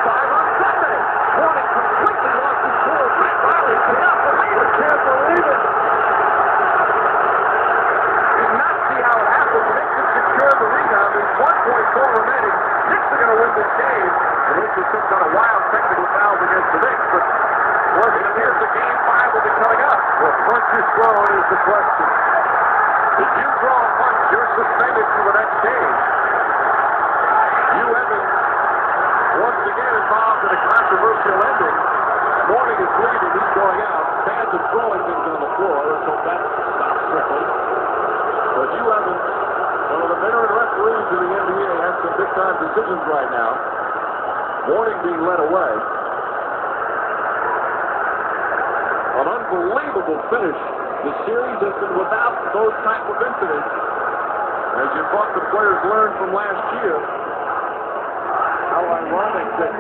5 on Sunday. Morning completely lost control. Pat Riley cannot believe it. Can't believe it. Did not see how it happened. The Knicks have secured the rebound. There's 1.4 remaining. Knicks are going to win this game. The Knicks have took on a wild technical foul against the Knicks, but it appears the game 5 will be coming up. Well, punch is thrown is the question. If you throw a punch, you're suspended for the next game. Evans once again involved in a controversial ending. Morning is leaving, he's going out. Fans are throwing things on the floor. Let's hope that stops quickly. But Evans, one of the veteran referees in the NBA, has some big-time decisions right now. Morning being led away. An unbelievable finish. The series has been without those type of incidents. As you thought the players learned from last year. How ironic that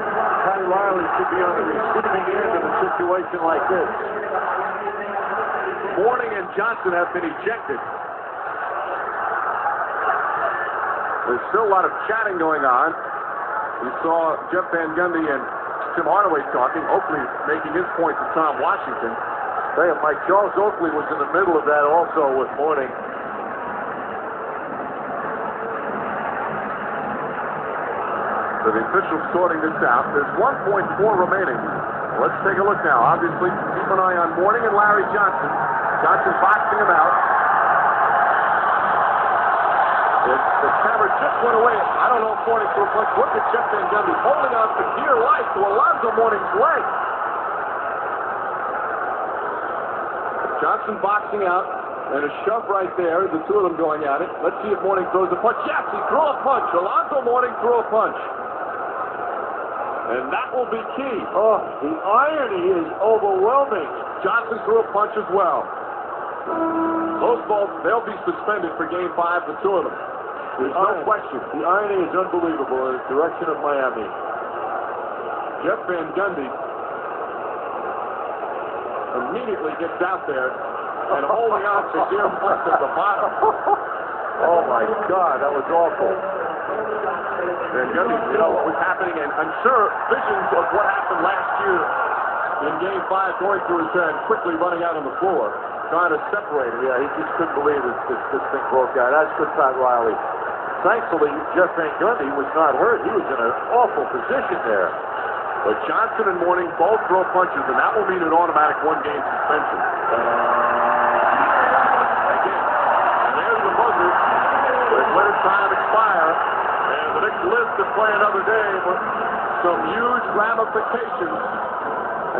Pat Riley should be on the receiving end of a situation like this. Morning and Johnson have been ejected. There's still a lot of chatting going on. We saw Jeff Van Gundy and Tim Hardaway talking, Oakley making his point to Tom Washington. Mike Charles Oakley was in the middle of that also with Morning. So the officials sorting this out. There's 1.4 remaining. Let's take a look now. Obviously, keep an eye on Morning and Larry Johnson. Johnson boxing him out. The camera just went away. I don't know if Morning threw a punch. Look at Jeff Van Gundy holding on for dear life to Alonzo Morning's leg. Johnson boxing out, and a shove right there. The two of them going at it. Let's see if Morning throws a punch. Yes, he threw a punch. Alonzo Morning threw a punch. And that will be key. Oh, the irony is overwhelming. Johnson threw a punch as well. Those balls, they'll be suspended for game 5, the two of them. There's no question. The irony is unbelievable in the direction of Miami. Jeff Van Gundy immediately gets out there and holding on to dear punch at the bottom. Oh my God, that was awful. Van Gundy, you know what was happening, and I'm sure visions of what happened last year in game 5 going through his head, quickly running out on the floor, trying to separate it. Yeah, he just couldn't believe this thing broke out. That's good, Pat Riley. Thankfully, Jeff Van Gundy was not hurt. He was in an awful position there. But Johnson and Morning both throw punches, and that will mean an automatic 1-game suspension. Again, and there's the buzzer. Let his time expire. And the Knicks live to play another day with some huge ramifications.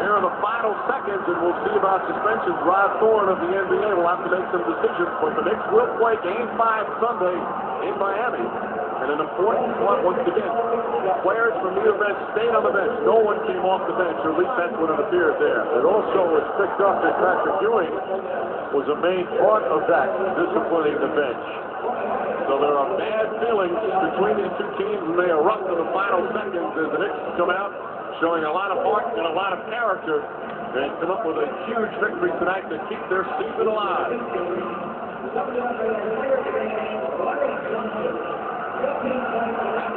Here are the final seconds, and we'll see about suspensions. Rod Thorne of the NBA will have to make some decisions, but the Knicks will play game 5 Sunday in Miami. And an important one, once again, players from either bench stayed on the bench. No one came off the bench, or at least that's what it appeared there. It also was picked up that Patrick Ewing was a main part of that, disciplining the bench. So there are bad feelings between these two teams, and they erupt in the final seconds as the Knicks come out, showing a lot of heart and a lot of character, and come up with a huge victory tonight to keep their season alive.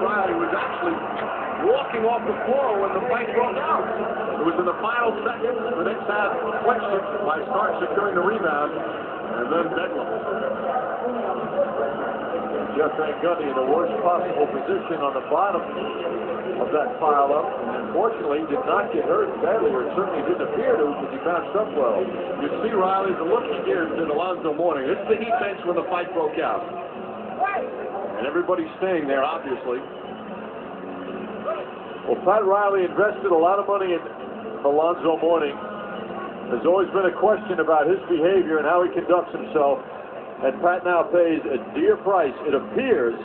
Riley was actually walking off the floor when the fight broke out. It was in the final seconds. The Knicks had clinched it by Stark securing the rebound, and then Bedlam. Jeff Van Gundy in the worst possible position on the bottom of that pile-up, and unfortunately did not get hurt badly, or it certainly didn't appear to, because he bounced up well. You see Riley, the look he gives in Alonzo Morning. This is the Heat bench when the fight broke out. And everybody's staying there, obviously. Well, Pat Riley invested a lot of money in Alonzo Morning. There's always been a question about his behavior and how he conducts himself. And Pat now pays a dear price, it appears,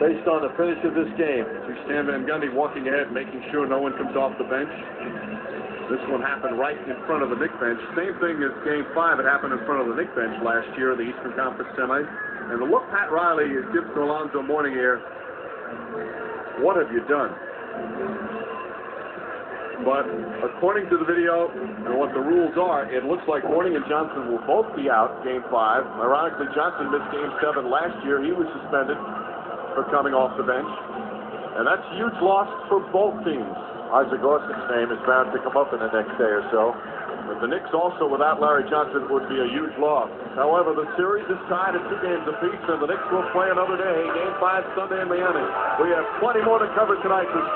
based on the finish of this game. See Stan Van Gundy walking ahead, making sure no one comes off the bench. This one happened right in front of the Knicks bench. Same thing as Game 5. It happened in front of the Knicks bench last year in the Eastern Conference Semis. And the look Pat Riley gives to Alonzo Morning here, what have you done? But according to the video and what the rules are, it looks like Morning and Johnson will both be out Game 5. Ironically, Johnson missed Game 7 last year. He was suspended for coming off the bench. And that's a huge loss for both teams. Isaac Austin's name is bound to come up in the next day or so. But the Knicks also, without Larry Johnson, would be a huge loss. However, the series is tied at 2 games apiece, and the Knicks will play another day. Game 5 Sunday in Miami. We have plenty more to cover tonight, so stay